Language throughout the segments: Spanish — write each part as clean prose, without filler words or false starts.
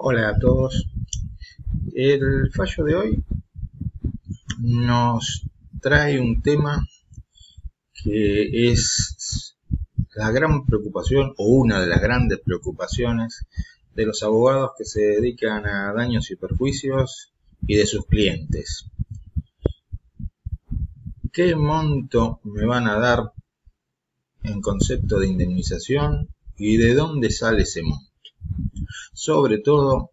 Hola a todos. El fallo de hoy nos trae un tema que es la gran preocupación o una de las grandes preocupaciones de los abogados que se dedican a daños y perjuicios y de sus clientes. ¿Qué monto me van a dar en concepto de indemnización y de dónde sale ese monto? Sobre todo,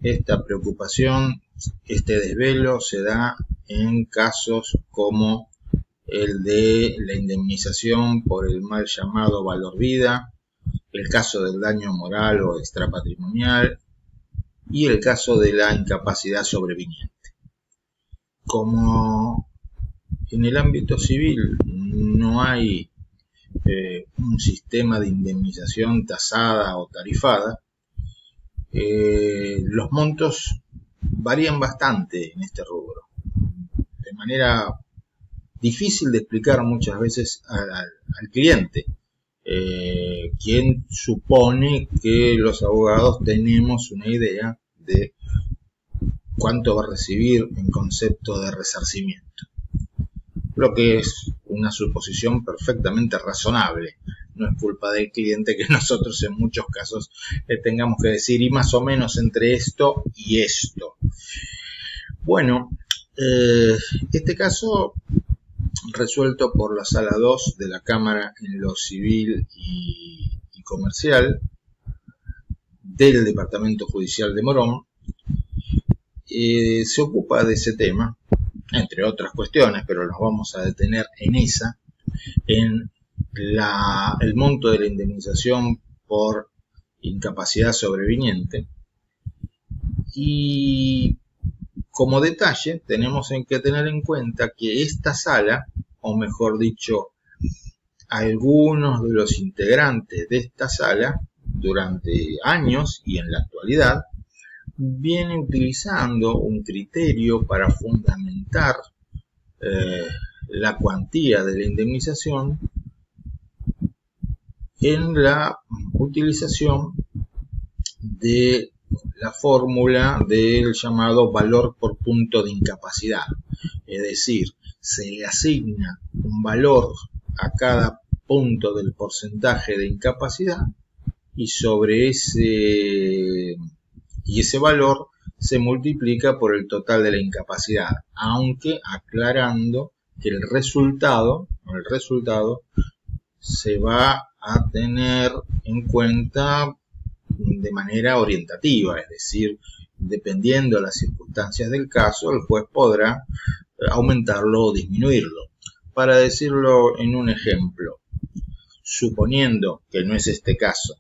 esta preocupación, este desvelo se da en casos como el de la indemnización por el mal llamado valor vida, el caso del daño moral o extrapatrimonial y el caso de la incapacidad sobreviniente. Como en el ámbito civil no hay un sistema de indemnización tasada o tarifada, los montos varían bastante en este rubro, de manera difícil de explicar muchas veces al cliente, quien supone que los abogados tenemos una idea de cuánto va a recibir en concepto de resarcimiento, lo que es una suposición perfectamente razonable. No es culpa del cliente que nosotros en muchos casos le tengamos que decir y más o menos entre esto y esto. Bueno, este caso resuelto por la Sala 2 de la Cámara en lo Civil y Comercial del Departamento Judicial de Morón, se ocupa de ese tema, entre otras cuestiones, pero nos vamos a detener en esa, en el monto de la indemnización por incapacidad sobreviniente. Y como detalle tenemos que tener en cuenta que esta sala, o mejor dicho, algunos de los integrantes de esta sala, durante años y en la actualidad, viene utilizando un criterio para fundamentar la cuantía de la indemnización en la utilización de la fórmula del llamado valor por punto de incapacidad. Es decir, se le asigna un valor a cada punto del porcentaje de incapacidad y sobre ese valor se multiplica por el total de la incapacidad, aunque aclarando que el resultado se va a tener en cuenta de manera orientativa, es decir, dependiendo de las circunstancias del caso, el juez podrá aumentarlo o disminuirlo. Para decirlo en un ejemplo, suponiendo que no es este caso,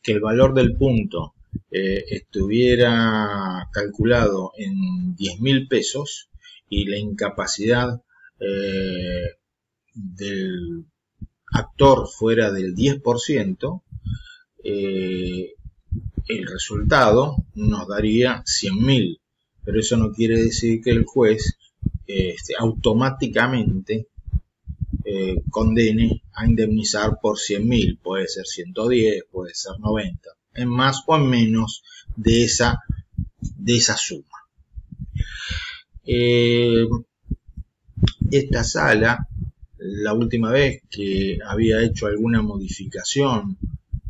que el valor del punto estuviera calculado en 10.000 pesos y la incapacidad del actor fuera del 10%, el resultado nos daría 100.000, pero eso no quiere decir que el juez automáticamente condene a indemnizar por 100.000, puede ser 110, puede ser 90, en más o en menos de esa suma. Esta sala, la última vez que había hecho alguna modificación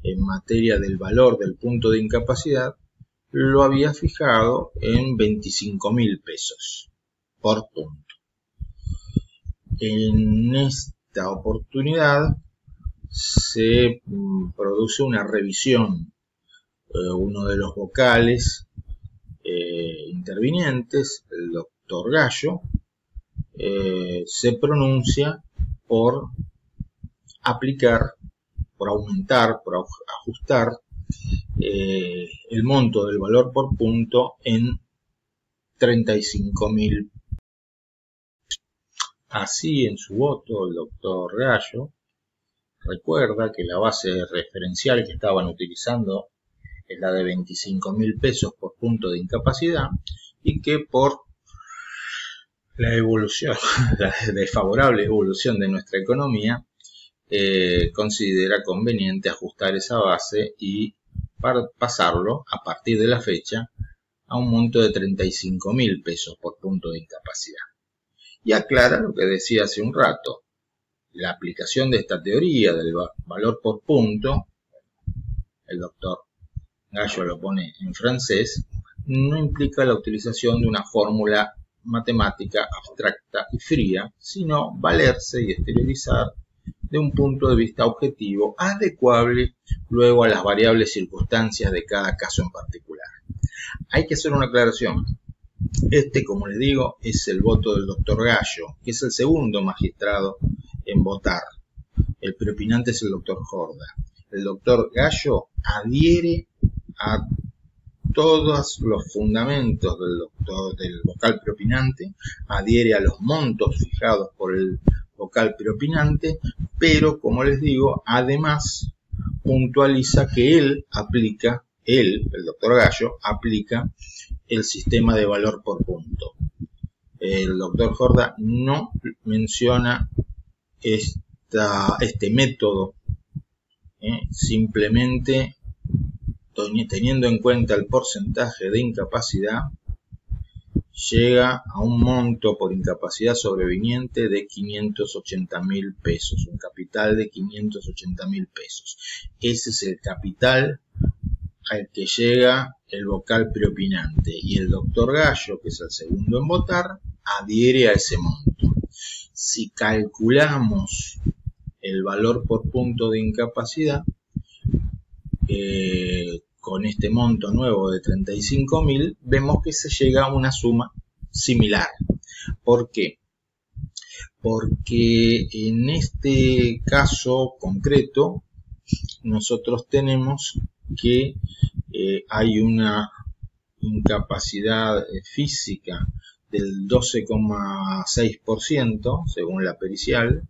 en materia del valor del punto de incapacidad, lo había fijado en 25.000 pesos por punto. En esta oportunidad se produce una revisión. Uno de los vocales intervinientes, el doctor Gallo, se pronuncia por aplicar, por aumentar, por ajustar el monto del valor por punto en 35.000. Así, en su voto, el doctor Gallo recuerda que la base referencial que estaban utilizando es la de 25.000 pesos por punto de incapacidad y que por la evolución, la desfavorable evolución de nuestra economía, considera conveniente ajustar esa base y para pasarlo a partir de la fecha a un monto de 35.000 pesos por punto de incapacidad. Y aclara lo que decía hace un rato: la aplicación de esta teoría del valor por punto, el doctor Gallo lo pone en francés, no implica la utilización de una fórmula matemática abstracta y fría, sino valerse y exteriorizar de un punto de vista objetivo, adecuable luego a las variables circunstancias de cada caso en particular. Hay que hacer una aclaración. Como les digo, es el voto del doctor Gallo, que es el segundo magistrado en votar. El preopinante es el doctor Jorda. El doctor Gallo adhiere a todos los fundamentos del vocal preopinante, adhiere a los montos fijados por el vocal preopinante, pero, como les digo, además puntualiza que el doctor Gallo, aplica el sistema de valor por punto. El doctor Jorda no menciona este método, simplemente teniendo en cuenta el porcentaje de incapacidad, llega a un monto por incapacidad sobreviniente de 580.000 pesos, un capital de 580.000 pesos. Ese es el capital al que llega el vocal preopinante, y el doctor Gallo, que es el segundo en votar, adhiere a ese monto. Si calculamos el valor por punto de incapacidad, con este monto nuevo de 35.000, vemos que se llega a una suma similar. ¿Por qué? Porque en este caso concreto nosotros tenemos que hay una incapacidad física del 12,6% según la pericial,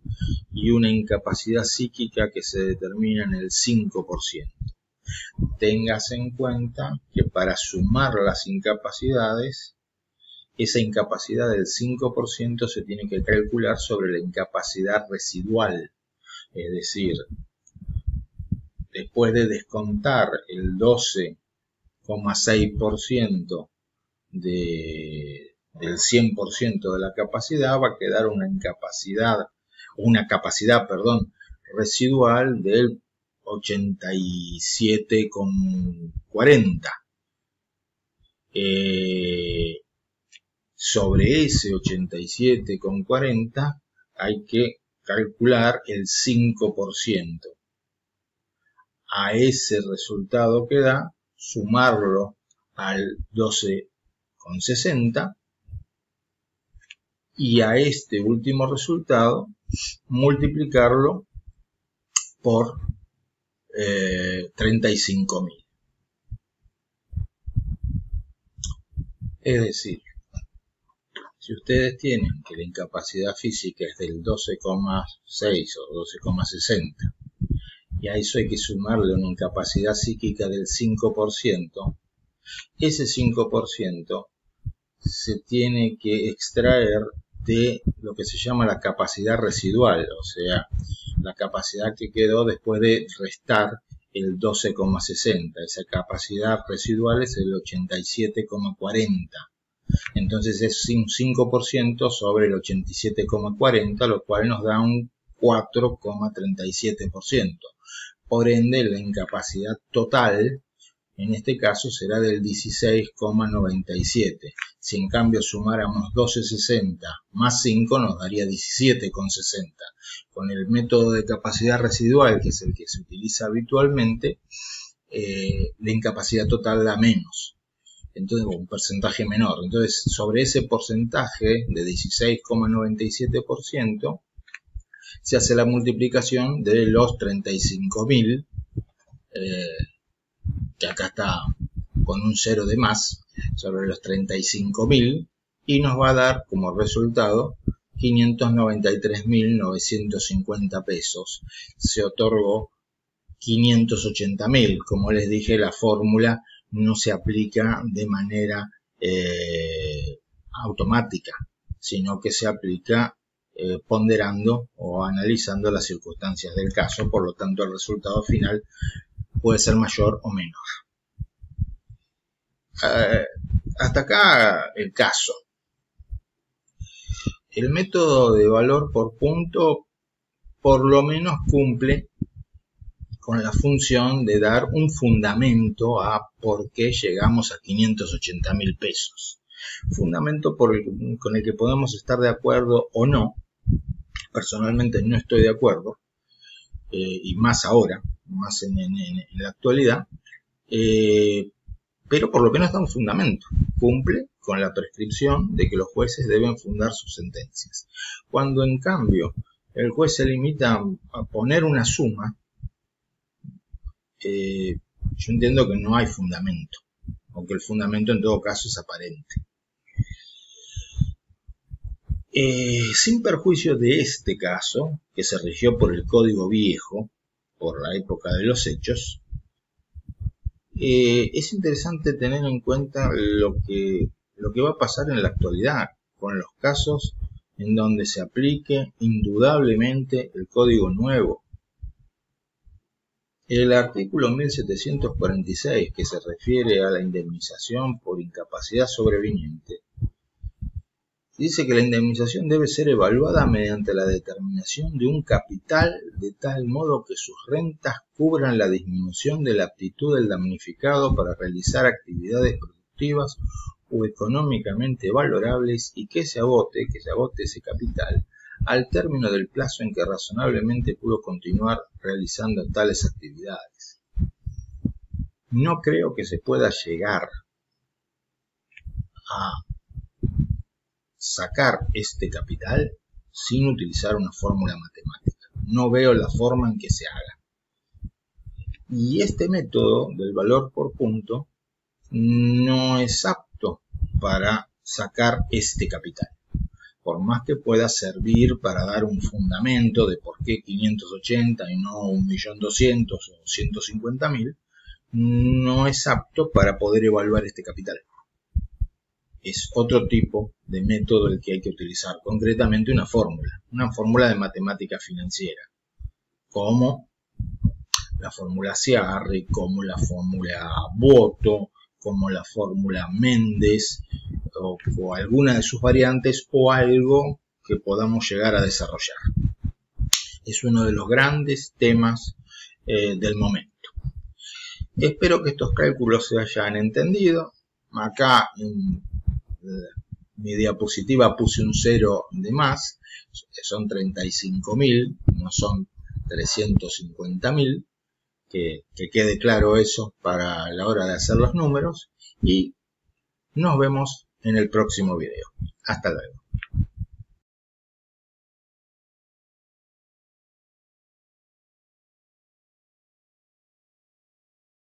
y una incapacidad psíquica que se determina en el 5%. Téngase en cuenta que para sumar las incapacidades, esa incapacidad del 5% se tiene que calcular sobre la incapacidad residual, es decir, después de descontar el 12,6% del 100% de la capacidad, va a quedar una capacidad residual del 87,40. Sobre ese 87,40 hay que calcular el 5%. A ese resultado que da, sumarlo al 12,60, y a este último resultado multiplicarlo por 35.000. Es decir, si ustedes tienen que la incapacidad física es del 12,6 o 12,60, y a eso hay que sumarle una incapacidad psíquica del 5%, ese 5% se tiene que extraer de lo que se llama la capacidad residual, o sea, la capacidad que quedó después de restar el 12,60. Esa capacidad residual es el 87,40. Entonces es un 5% sobre el 87,40, lo cual nos da un 4,37%. Por ende, la incapacidad total en este caso será del 16,97. Si en cambio sumáramos 12,60 más 5 nos daría 17,60. Con el método de capacidad residual, que es el que se utiliza habitualmente, la incapacidad total da menos. Entonces, un porcentaje menor. Entonces, sobre ese porcentaje de 16,97%, se hace la multiplicación de los 35.000, que acá está con un 0 de más, sobre los 35.000, y nos va a dar como resultado 593.950 pesos. Se otorgó 580.000. Como les dije, la fórmula no se aplica de manera automática, sino que se aplica ponderando o analizando las circunstancias del caso. Por lo tanto, el resultado final puede ser mayor o menor. Hasta acá el caso. El método de valor por punto por lo menos cumple con la función de dar un fundamento a por qué llegamos a 580.000 pesos. Fundamento con el que podemos estar de acuerdo o no. Personalmente no estoy de acuerdo, y más ahora, más en la actualidad, pero por lo menos da un fundamento. Cumple con la prescripción de que los jueces deben fundar sus sentencias. Cuando en cambio el juez se limita a poner una suma, yo entiendo que no hay fundamento, aunque el fundamento en todo caso es aparente. Sin perjuicio de este caso, que se rigió por el Código Viejo, por la época de los hechos, es interesante tener en cuenta lo que va a pasar en la actualidad con los casos en donde se aplique indudablemente el Código Nuevo. El artículo 1746, que se refiere a la indemnización por incapacidad sobreviniente, dice que la indemnización debe ser evaluada mediante la determinación de un capital de tal modo que sus rentas cubran la disminución de la aptitud del damnificado para realizar actividades productivas o económicamente valorables y que se agote ese capital al término del plazo en que razonablemente pudo continuar realizando tales actividades. No creo que se pueda llegar a sacar este capital sin utilizar una fórmula matemática. No veo la forma en que se haga. Y este método del valor por punto no es apto para sacar este capital. Por más que pueda servir para dar un fundamento de por qué 580 y no 1.200.000 o 150.000, no es apto para poder evaluar este capital. Es otro tipo de método el que hay que utilizar, concretamente una fórmula de matemática financiera, como la fórmula Ciarri, como la fórmula Boto, como la fórmula Méndez, o alguna de sus variantes, o algo que podamos llegar a desarrollar. Es uno de los grandes temas del momento. Espero que estos cálculos se hayan entendido. Acá en mi diapositiva puse un 0 de más, son 35.000, no son 350.000, que quede claro eso para la hora de hacer los números, y nos vemos en el próximo video. Hasta luego.